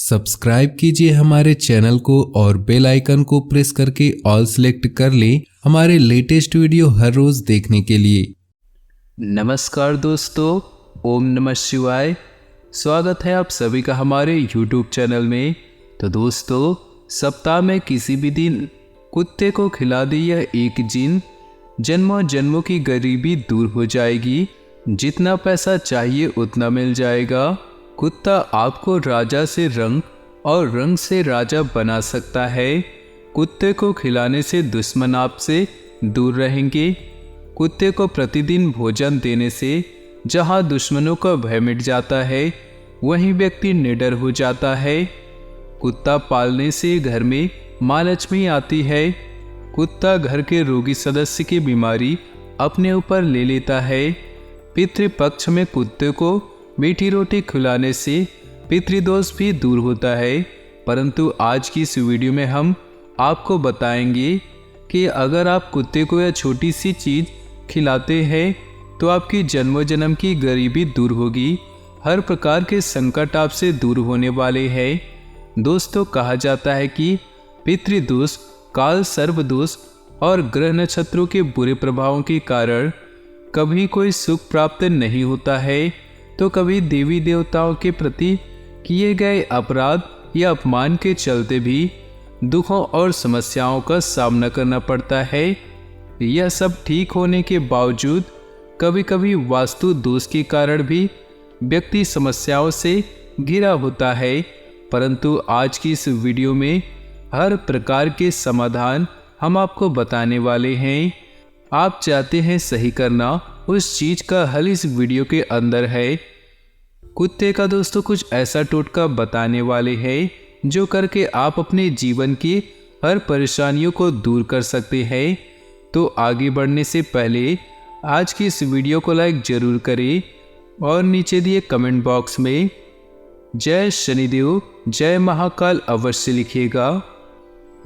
Subscribe कीजिए हमारे channel को और बेल आइकन को प्रेस करके ऑल सेलेक्ट कर लें हमारे लेटेस्ट वीडियो हर रोज देखने के लिए। नमस्कार दोस्तों, ओम नमः शिवाय। स्वागत है आप सभी का हमारे YouTube चैनल में। तो दोस्तों, सप्ताह में किसी भी दिन कुत्ते को खिला दी यह एक जिन, जन्मों जन्मों की गरीबी दूर हो जाएगी। जितना पैसा चाहिए उतना मिल जाएगा। कुत्ता आपको राजा से रंग और रंग से राजा बना सकता है। कुत्ते को खिलाने से दुश्मन आपसे दूर रहेंगे। कुत्ते को प्रतिदिन भोजन देने से जहां दुश्मनों का भय मिट जाता है, वहीं व्यक्ति निडर हो जाता है। कुत्ता पालने से घर में माँ लक्ष्मी आती है। कुत्ता घर के रोगी सदस्य की बीमारी अपने ऊपर ले लेता है। पितृपक्ष में कुत्ते को मीठी रोटी खिलाने से पितृदोष भी दूर होता है। परंतु आज की इस वीडियो में हम आपको बताएंगे कि अगर आप कुत्ते को यह छोटी सी चीज़ खिलाते हैं तो आपकी जन्मों जन्म की गरीबी दूर होगी। हर प्रकार के संकट आपसे दूर होने वाले हैं। दोस्तों, कहा जाता है कि पितृदोष, काल सर्पदोष और ग्रह नक्षत्रों के बुरे प्रभावों के कारण कभी कोई सुख प्राप्त नहीं होता है, तो कभी देवी देवताओं के प्रति किए गए अपराध या अपमान के चलते भी दुखों और समस्याओं का सामना करना पड़ता है। यह सब ठीक होने के बावजूद कभी कभी वास्तु दोष के कारण भी व्यक्ति समस्याओं से घिरा होता है। परंतु आज की इस वीडियो में हर प्रकार के समाधान हम आपको बताने वाले हैं। आप चाहते हैं सही करना, उस चीज का हल इस वीडियो के अंदर है। कुत्ते का दोस्तों कुछ ऐसा टोटका बताने वाले हैं जो करके आप अपने जीवन की हर परेशानियों को दूर कर सकते हैं। तो आगे बढ़ने से पहले आज की इस वीडियो को लाइक जरूर करें और नीचे दिए कमेंट बॉक्स में जय शनिदेव जय महाकाल अवश्य लिखिएगा।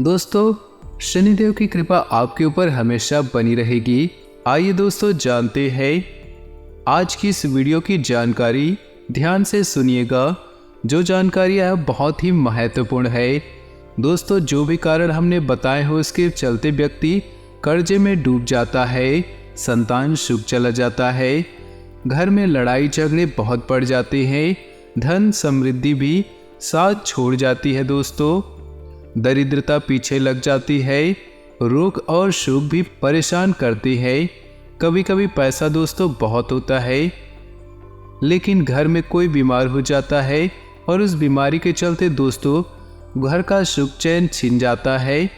दोस्तों, शनिदेव की कृपा आपके ऊपर हमेशा बनी रहेगी। आइए दोस्तों जानते हैं आज की इस वीडियो की जानकारी। ध्यान से सुनिएगा, जो जानकारी है बहुत ही महत्वपूर्ण है। दोस्तों, जो भी कारण हमने बताए हो उसके चलते व्यक्ति कर्जे में डूब जाता है, संतान सुख चला जाता है, घर में लड़ाई झगड़े बहुत बढ़ जाते हैं, धन समृद्धि भी साथ छोड़ जाती है। दोस्तों, दरिद्रता पीछे लग जाती है, रोग और शोक भी परेशान करते हैं। कभी कभी पैसा दोस्तों बहुत होता है, लेकिन घर में कोई बीमार हो जाता है और उस बीमारी के चलते दोस्तों घर का सुख चैन छिन जाता है।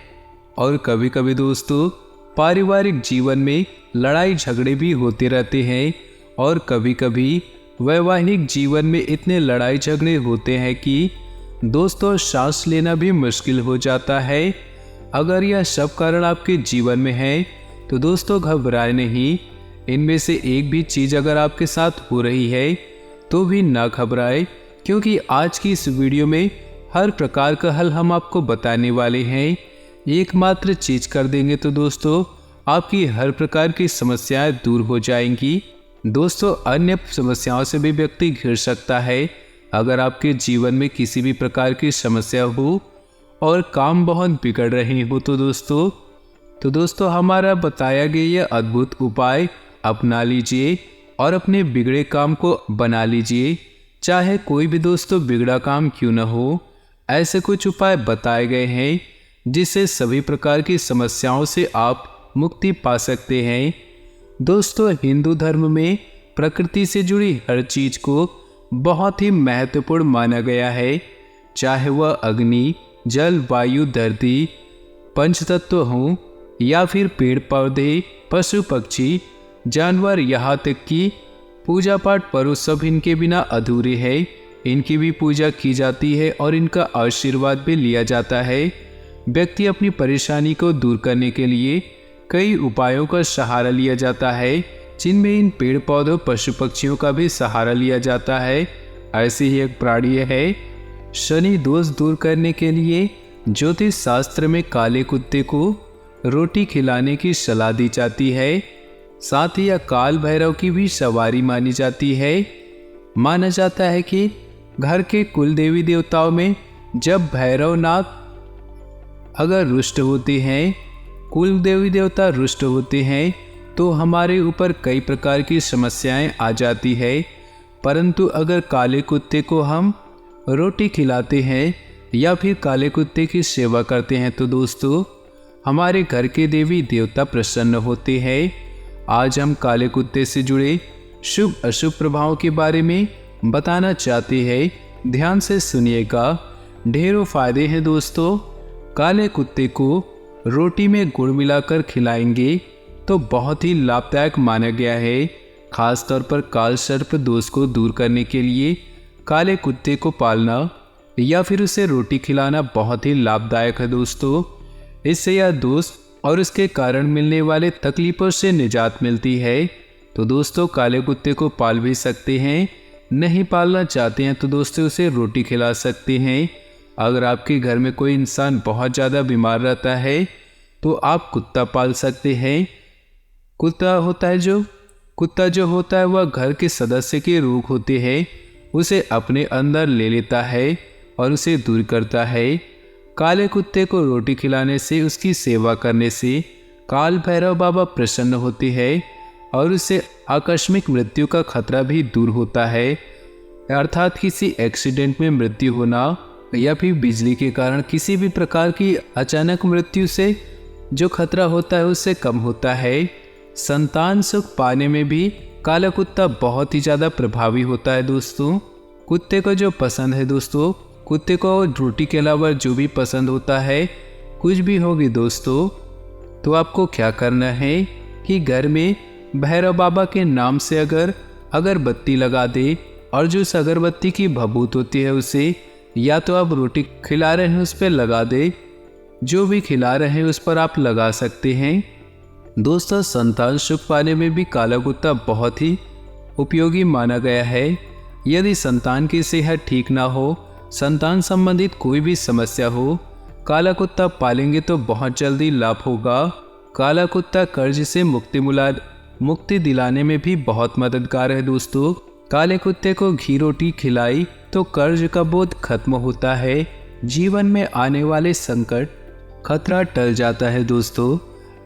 और कभी कभी दोस्तों पारिवारिक जीवन में लड़ाई झगड़े भी होते रहते हैं और कभी कभी वैवाहिक जीवन में इतने लड़ाई झगड़े होते हैं कि दोस्तों सांस लेना भी मुश्किल हो जाता है। अगर यह सब कारण आपके जीवन में है तो दोस्तों घबराए नहीं। इनमें से एक भी चीज़ अगर आपके साथ हो रही है तो भी ना घबराए, क्योंकि आज की इस वीडियो में हर प्रकार का हल हम आपको बताने वाले हैं। एकमात्र चीज कर देंगे तो दोस्तों आपकी हर प्रकार की समस्याएं दूर हो जाएंगी। दोस्तों, अन्य समस्याओं से भी व्यक्ति घिर सकता है। अगर आपके जीवन में किसी भी प्रकार की समस्या हो और काम बहुत बिगड़ रहे हो तो दोस्तों हमारा बताया गया यह अद्भुत उपाय अपना लीजिए और अपने बिगड़े काम को बना लीजिए। चाहे कोई भी दोस्तों बिगड़ा काम क्यों न हो, ऐसे कुछ उपाय बताए गए हैं जिससे सभी प्रकार की समस्याओं से आप मुक्ति पा सकते हैं। दोस्तों, हिंदू धर्म में प्रकृति से जुड़ी हर चीज को बहुत ही महत्वपूर्ण माना गया है। चाहे वह अग्नि, जल, वायु, धरती, पंचतत्व हों या फिर पेड़ पौधे, पशु पक्षी, जानवर, यहाँ तक कि पूजा पाठ पर्व सब इनके बिना अधूरे है। इनकी भी पूजा की जाती है और इनका आशीर्वाद भी लिया जाता है। व्यक्ति अपनी परेशानी को दूर करने के लिए कई उपायों का सहारा लिया जाता है, जिनमें इन पेड़ पौधों, पशु पक्षियों का भी सहारा लिया जाता है। ऐसे ही एक प्राणी है। शनि दोष दूर करने के लिए ज्योतिष शास्त्र में काले कुत्ते को रोटी खिलाने की सलाह दी जाती है। साथ ही काल भैरव की भी सवारी मानी जाती है। माना जाता है कि घर के कुल देवी देवताओं में जब भैरवनाथ अगर रुष्ट होते हैं, कुल देवी देवता रुष्ट होते हैं, तो हमारे ऊपर कई प्रकार की समस्याएं आ जाती है। परंतु अगर काले कुत्ते को हम रोटी खिलाते हैं या फिर काले कुत्ते की सेवा करते हैं तो दोस्तों हमारे घर के देवी देवता प्रसन्न होते हैं। आज हम काले कुत्ते से जुड़े शुभ अशुभ प्रभावों के बारे में बताना चाहते हैं। ध्यान से सुनिएगा, ढेरों फायदे हैं दोस्तों। काले कुत्ते को रोटी में गुड़ मिलाकर खिलाएंगे तो बहुत ही लाभदायक माना गया है। खास तौर पर काल सर्प दोष को दूर करने के लिए काले कुत्ते को पालना या फिर उसे रोटी खिलाना बहुत ही लाभदायक है दोस्तों। इससे यह दोष और उसके कारण मिलने वाले तकलीफों से निजात मिलती है। तो दोस्तों काले कुत्ते को पाल भी सकते हैं, नहीं पालना चाहते हैं तो दोस्तों उसे रोटी खिला सकते हैं। अगर आपके घर में कोई इंसान बहुत ज़्यादा बीमार रहता है तो आप कुत्ता पाल सकते हैं। कुत्ता जो होता है वह घर के सदस्य के रूप होते हैं, उसे अपने अंदर ले लेता है और उसे दूर करता है। काले कुत्ते को रोटी खिलाने से, उसकी सेवा करने से काल भैरव बाबा प्रसन्न होते हैं और उससे आकस्मिक मृत्यु का खतरा भी दूर होता है। अर्थात किसी एक्सीडेंट में मृत्यु होना या फिर बिजली के कारण किसी भी प्रकार की अचानक मृत्यु से जो खतरा होता है उससे कम होता है। संतान सुख पाने में भी काला कुत्ता बहुत ही ज़्यादा प्रभावी होता है दोस्तों। कुत्ते को जो पसंद है दोस्तों, कुत्ते को रोटी के अलावा जो भी पसंद होता है, कुछ भी होगी दोस्तों, तो आपको क्या करना है कि घर में भैरव बाबा के नाम से अगर अगरबत्ती लगा दे और जो उस अगरबत्ती की भभूत होती है उसे या तो आप रोटी खिला रहे हैं उस पर लगा दे, जो भी खिला रहे हैं उस पर आप लगा सकते हैं। दोस्तों संतान सुख पाने में भी काला कुत्ता बहुत ही उपयोगी माना गया है। यदि संतान की सेहत ठीक ना हो, संतान संबंधित कोई भी समस्या हो, काला कुत्ता पालेंगे तो बहुत जल्दी लाभ होगा। काला कुत्ता कर्ज से मुक्ति दिलाने में भी बहुत मददगार है दोस्तों। काले कुत्ते को घी रोटी खिलाई तो कर्ज का बोझ खत्म होता है, जीवन में आने वाले संकट खतरा टल जाता है दोस्तों।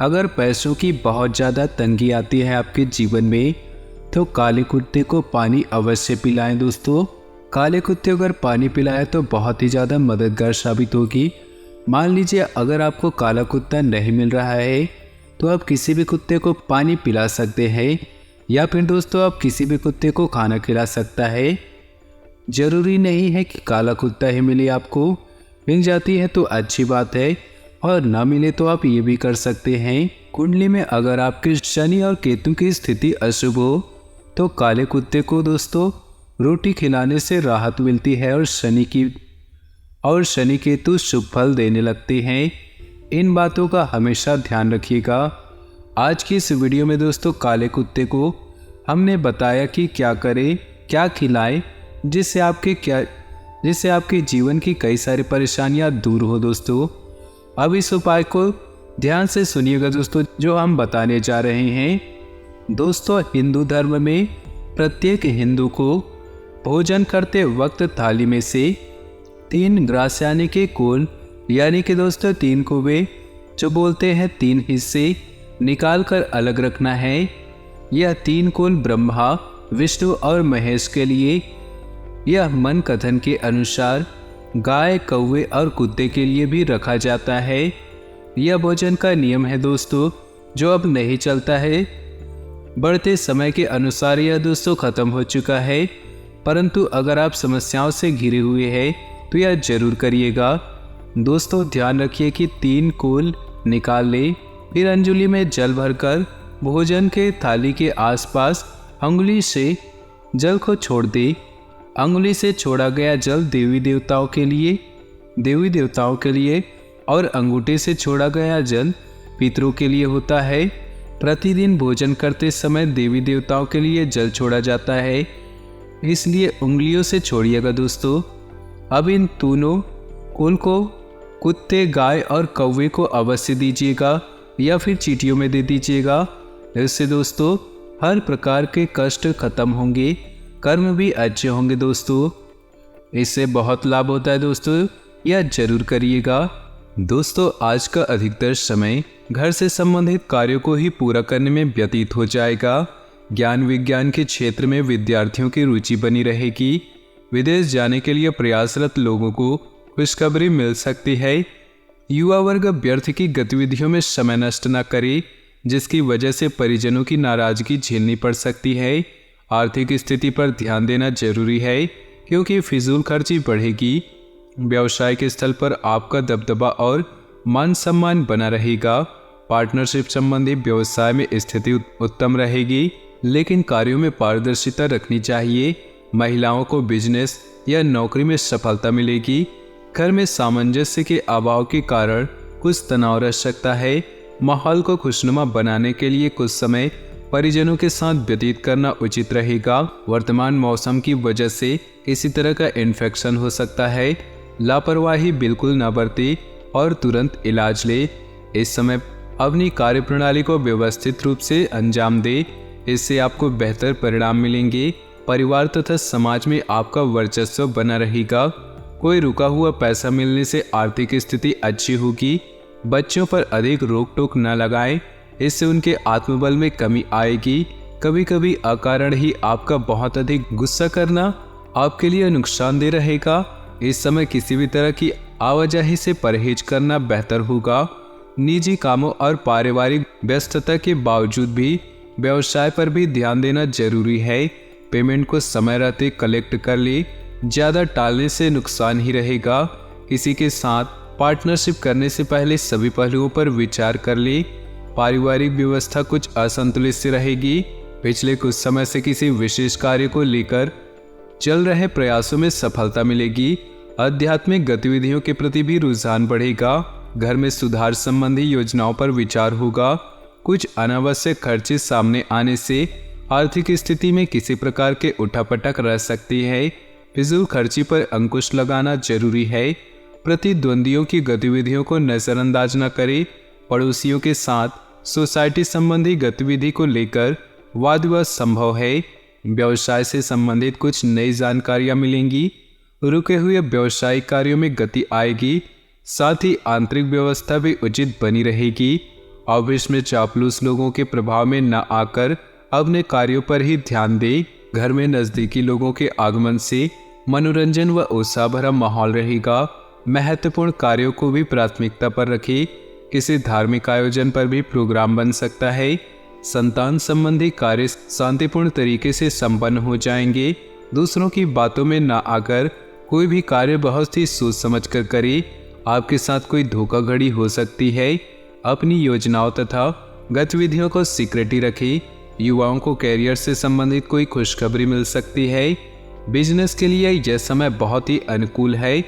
अगर पैसों की बहुत ज़्यादा तंगी आती है आपके जीवन में तो काले कुत्ते को पानी अवश्य पिलाएं दोस्तों। काले कुत्ते अगर पानी पिलाए तो बहुत ही ज़्यादा मददगार साबित होगी। मान लीजिए अगर आपको काला कुत्ता नहीं मिल रहा है तो आप किसी भी कुत्ते को पानी पिला सकते हैं या फिर दोस्तों आप किसी भी कुत्ते को खाना खिला सकता है। ज़रूरी नहीं है कि काला कुत्ता ही मिले, आपको मिल जाती है तो अच्छी बात है और ना मिले तो आप ये भी कर सकते हैं। कुंडली में अगर आपके शनि और केतु की स्थिति अशुभ हो तो काले कुत्ते को दोस्तों रोटी खिलाने से राहत मिलती है और शनि केतु शुभ फल देने लगते हैं। इन बातों का हमेशा ध्यान रखिएगा। आज की इस वीडियो में दोस्तों काले कुत्ते को हमने बताया कि क्या करें, क्या खिलाएं, जिससे आपके जीवन की कई सारी परेशानियां दूर हो दोस्तों। अब इस उपाय को ध्यान से सुनिएगा दोस्तों जो हम बताने जा रहे हैं। दोस्तों हिंदू धर्म में प्रत्येक हिंदू को भोजन करते वक्त थाली में से 3 ग्रास यानी कि कोल यानी कि दोस्तों 3 कुबे जो बोलते हैं 3 हिस्से निकाल कर अलग रखना है। यह 3 कोल ब्रह्मा, विष्णु और महेश के लिए, यह मन कथन के अनुसार गाय, कौवे और कुत्ते के लिए भी रखा जाता है। यह भोजन का नियम है दोस्तों जो अब नहीं चलता है। बढ़ते समय के अनुसार यह दोस्तों ख़त्म हो चुका है, परंतु अगर आप समस्याओं से घिरे हुए हैं तो यह जरूर करिएगा। दोस्तों ध्यान रखिए कि 3 कोल निकाल लें, फिर अंजुली में जल भरकर भोजन के थाली के आसपास अंगुली से जल को छोड़ दें। अंगुली से छोड़ा गया जल देवी देवताओं के लिए और अंगूठे से छोड़ा गया जल पितरों के लिए होता है। प्रतिदिन भोजन करते समय देवी देवताओं के लिए जल छोड़ा जाता है, इसलिए उंगलियों से छोड़िएगा दोस्तों। अब इन तीनों कुल को कुत्ते, गाय और कौवे को अवश्य दीजिएगा या फिर चींटियों में दे दीजिएगा। इससे दोस्तों हर प्रकार के कष्ट खत्म होंगे, कर्म भी अच्छे होंगे दोस्तों। इससे बहुत लाभ होता है दोस्तों। या जरूर करिएगा। दोस्तों, आज का अधिकतर समय घर से संबंधित कार्यों को ही पूरा करने में व्यतीत हो जाएगा। ज्ञान विज्ञान के क्षेत्र में विद्यार्थियों की रुचि बनी रहेगी। विदेश जाने के लिए प्रयासरत लोगों को खुशखबरी मिल सकती है। युवा वर्ग व्यर्थ की गतिविधियों में समय नष्ट न करे, जिसकी वजह से परिजनों की नाराजगी झेलनी पड़ सकती है। आर्थिक स्थिति पर ध्यान देना जरूरी है, क्योंकि फिजूल खर्ची बढ़ेगी। व्यवसाय के स्थल पर आपका दबदबा और मान सम्मान बना रहेगा। पार्टनरशिप संबंधी व्यवसाय में स्थिति उत्तम रहेगी, लेकिन कार्यों में पारदर्शिता रखनी चाहिए। महिलाओं को बिजनेस या नौकरी में सफलता मिलेगी। घर में सामंजस्य के अभाव के कारण कुछ तनाव रह सकता है। माहौल को खुशनुमा बनाने के लिए कुछ समय परिजनों के साथ व्यतीत करना उचित रहेगा। वर्तमान मौसम की वजह से किसी तरह का इन्फेक्शन हो सकता है। लापरवाही बिल्कुल न बरते और तुरंत इलाज ले। इस समय अपनी कार्यप्रणाली को व्यवस्थित रूप से अंजाम दे, इससे आपको बेहतर परिणाम मिलेंगे। परिवार तथा समाज में आपका वर्चस्व बना रहेगा। कोई रुका हुआ पैसा मिलने से आर्थिक स्थिति अच्छी होगी। बच्चों पर अधिक रोक टोक न लगाएं, इससे उनके आत्मबल में कमी आएगी। कभी कभी अकारण ही आपका बहुत अधिक गुस्सा करना आपके लिए नुकसानदेह रहेगा। इस समय किसी भी तरह की आवाजाही से परहेज करना बेहतर होगा। निजी कामों और पारिवारिक व्यस्तता के बावजूद भी व्यवसाय पर भी ध्यान देना जरूरी है। पेमेंट को समय रहते कलेक्ट कर ले, ज़्यादा टालने से नुकसान ही रहेगा। किसी के साथ पार्टनरशिप करने से पहले सभी पहलुओं पर विचार कर ले। पारिवारिक व्यवस्था कुछ असंतुलित सी रहेगी। पिछले कुछ समय से किसी विशेष कार्य को लेकर चल रहे प्रयासों में सफलता मिलेगी। आध्यात्मिक गतिविधियों के प्रति भी रुझान बढ़ेगा। घर में सुधार संबंधी योजनाओं पर विचार होगा। कुछ अनावश्यक खर्चे सामने आने से आर्थिक स्थिति में किसी प्रकार के उठापटक रह सकती है। फिजूल खर्ची पर अंकुश लगाना जरूरी है। प्रतिद्वंदियों की गतिविधियों को नजरअंदाज न करें। पड़ोसियों के साथ सोसाइटी संबंधी गतिविधि को लेकर वाद विवाद संभव है। व्यवसाय से संबंधित कुछ नई जानकारियां मिलेंगी। रुके हुए व्यवसायिक कार्यों में गति आएगी। साथ ही आंतरिक व्यवस्था भी उचित बनी रहेगी। ऑफिस में चापलूस लोगों के प्रभाव में न आकर अपने कार्यों पर ही ध्यान दें। घर में नजदीकी लोगों के आगमन से मनोरंजन व उत्साह भरा माहौल रहेगा। महत्वपूर्ण कार्यों को भी प्राथमिकता पर रखें। किसी धार्मिक आयोजन पर भी प्रोग्राम बन सकता है। संतान संबंधी कार्य शांतिपूर्ण तरीके से संपन्न हो जाएंगे। दूसरों की बातों में ना आकर कोई भी कार्य बहुत ही सोच समझ कर करें। आपके साथ कोई धोखाधड़ी हो सकती है। अपनी योजनाओं तथा गतिविधियों को सीक्रेटी रखें। युवाओं को कैरियर से संबंधित कोई खुशखबरी मिल सकती है। बिजनेस के लिए यह समय बहुत ही अनुकूल है।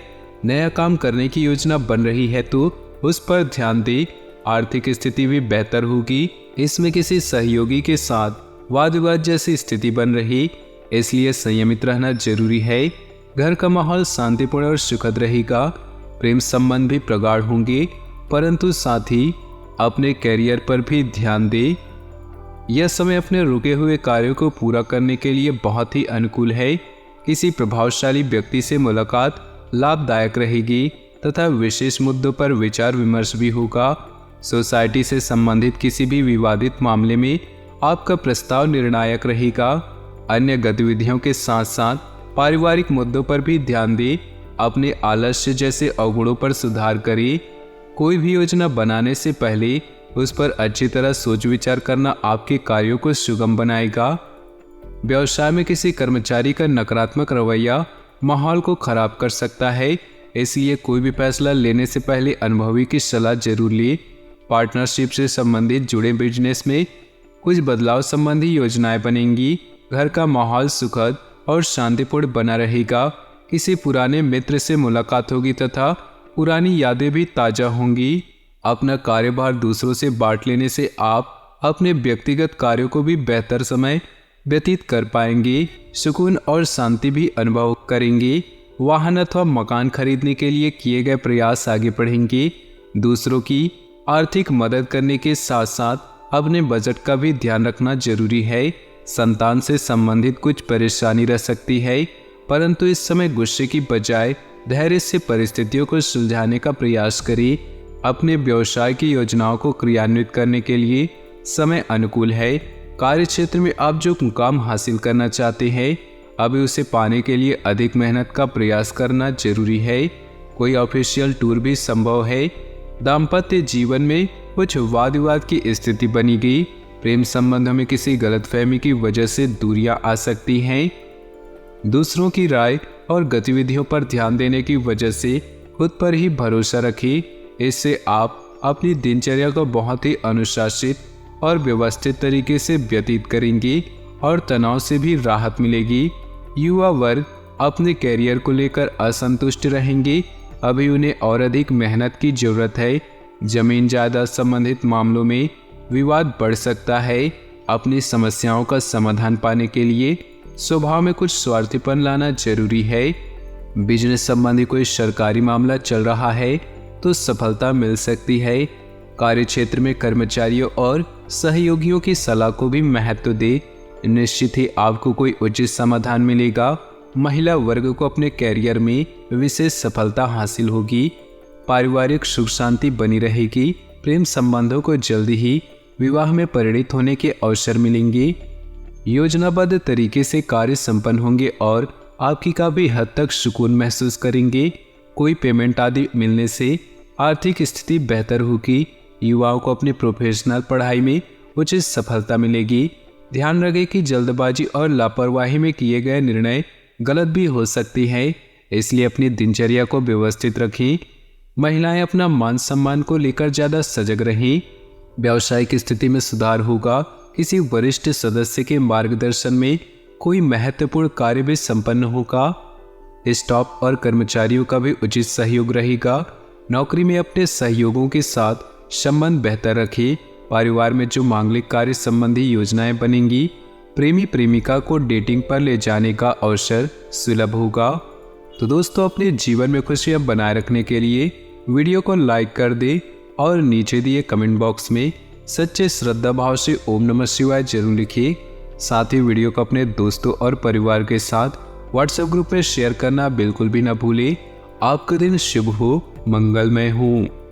नया काम करने की योजना बन रही है तो उस पर ध्यान दें। आर्थिक स्थिति भी बेहतर होगी। इसमें किसी सहयोगी के साथ वाद विवाद जैसी स्थिति बन रही, इसलिए संयमित रहना जरूरी है। घर का माहौल शांतिपूर्ण और सुखद रहेगा। प्रेम संबंध भी प्रगाढ़ होंगे, परंतु साथ ही अपने कैरियर पर भी ध्यान दें। यह समय अपने रुके हुए कार्यों को पूरा करने के लिए बहुत ही अनुकूल है। किसी प्रभावशाली व्यक्ति से मुलाकात लाभदायक रहेगी तथा विशेष मुद्दों पर विचार विमर्श भी होगा। सोसाइटी से संबंधित किसी भी विवादित मामले में आपका प्रस्ताव निर्णायक रहेगा। अन्य गतिविधियों के साथ साथ पारिवारिक मुद्दों पर भी ध्यान दें। अपने आलस्य जैसे अवगुणों पर सुधार करें। कोई भी योजना बनाने से पहले उस पर अच्छी तरह सोच विचार करना आपके कार्यों को सुगम बनाएगा। व्यवसाय में किसी कर्मचारी का नकारात्मक रवैया माहौल को खराब कर सकता है, इसलिए कोई भी फैसला लेने से पहले अनुभवी की सलाह जरूर लें। पार्टनरशिप से संबंधित जुड़े बिजनेस में कुछ बदलाव संबंधी योजनाएं बनेंगी। घर का माहौल सुखद और शांतिपूर्ण बना रहेगा। किसी पुराने मित्र से मुलाकात होगी तथा पुरानी यादें भी ताज़ा होंगी। अपना कार्यभार दूसरों से बांट लेने से आप अपने व्यक्तिगत कार्यों को भी बेहतर समय व्यतीत कर पाएंगे। सुकून और शांति भी अनुभव करेंगे। वाहन अथवा मकान खरीदने के लिए किए गए प्रयास आगे बढ़ेंगे। दूसरों की आर्थिक मदद करने के साथ साथ अपने बजट का भी ध्यान रखना जरूरी है। संतान से संबंधित कुछ परेशानी रह सकती है, परंतु इस समय गुस्से की बजाय धैर्य से परिस्थितियों को सुलझाने का प्रयास करें। अपने व्यवसाय की योजनाओं को क्रियान्वित करने के लिए समय अनुकूल है। कार्य क्षेत्र में आप जो मुकाम हासिल करना चाहते हैं, अभी उसे पाने के लिए अधिक मेहनत का प्रयास करना जरूरी है। कोई ऑफिशियल टूर भी संभव है। दाम्पत्य जीवन में कुछ वाद विवाद की स्थिति बनी गई। प्रेम संबंधों में किसी गलतफहमी की वजह से दूरियां आ सकती हैं। दूसरों की राय और गतिविधियों पर ध्यान देने की वजह से खुद पर ही भरोसा रखें। इससे आप अपनी दिनचर्या को बहुत ही अनुशासित और व्यवस्थित तरीके से व्यतीत करेंगे और तनाव से भी राहत मिलेगी। युवा वर्ग अपने कैरियर को लेकर असंतुष्ट रहेंगे। अभी उन्हें और अधिक मेहनत की जरूरत है। जमीन जायदाद संबंधित मामलों में विवाद बढ़ सकता है। अपनी समस्याओं का समाधान पाने के लिए स्वभाव में कुछ स्वार्थीपन लाना जरूरी है। बिजनेस संबंधी कोई सरकारी मामला चल रहा है तो सफलता मिल सकती है। कार्य क्षेत्र में कर्मचारियों और सहयोगियों की सलाह को भी महत्व दे। निश्चित ही आपको कोई उचित समाधान मिलेगा। महिला वर्ग को अपने कैरियर में विशेष सफलता हासिल होगी। पारिवारिक सुख शांति बनी रहेगी। प्रेम संबंधों को जल्दी ही विवाह में परिणित होने के अवसर मिलेंगे। योजनाबद्ध तरीके से कार्य संपन्न होंगे और आपकी काफी हद तक सुकून महसूस करेंगे। कोई पेमेंट आदि मिलने से आर्थिक स्थिति बेहतर होगी। युवाओं को अपनी प्रोफेशनल पढ़ाई में उचित सफलता मिलेगी। ध्यान रखें कि जल्दबाजी और लापरवाही में किए गए निर्णय गलत भी हो सकती है, इसलिए अपनी दिनचर्या को व्यवस्थित रखें। महिलाएं अपना मान सम्मान को लेकर ज़्यादा सजग रहें। व्यावसायिक स्थिति में सुधार होगा। किसी वरिष्ठ सदस्य के मार्गदर्शन में कोई महत्वपूर्ण कार्य भी संपन्न होगा। स्टाफ और कर्मचारियों का भी उचित सहयोग रहेगा। नौकरी में अपने सहयोगों के साथ संबंध बेहतर रखें। परिवार में जो मांगलिक कार्य संबंधी योजनाएं बनेंगी, प्रेमी प्रेमिका को डेटिंग पर ले जाने का अवसर सुलभ होगा। तो दोस्तों, अपने जीवन में खुशियां बनाए रखने के लिए वीडियो को लाइक कर दें और नीचे दिए कमेंट बॉक्स में सच्चे श्रद्धा भाव से ओम नमः शिवाय जरूर लिखिए। साथ ही वीडियो को अपने दोस्तों और परिवार के साथ व्हाट्सएप ग्रुप में शेयर करना बिल्कुल भी ना भूलें। आपका दिन शुभ हो, मंगलमय हो।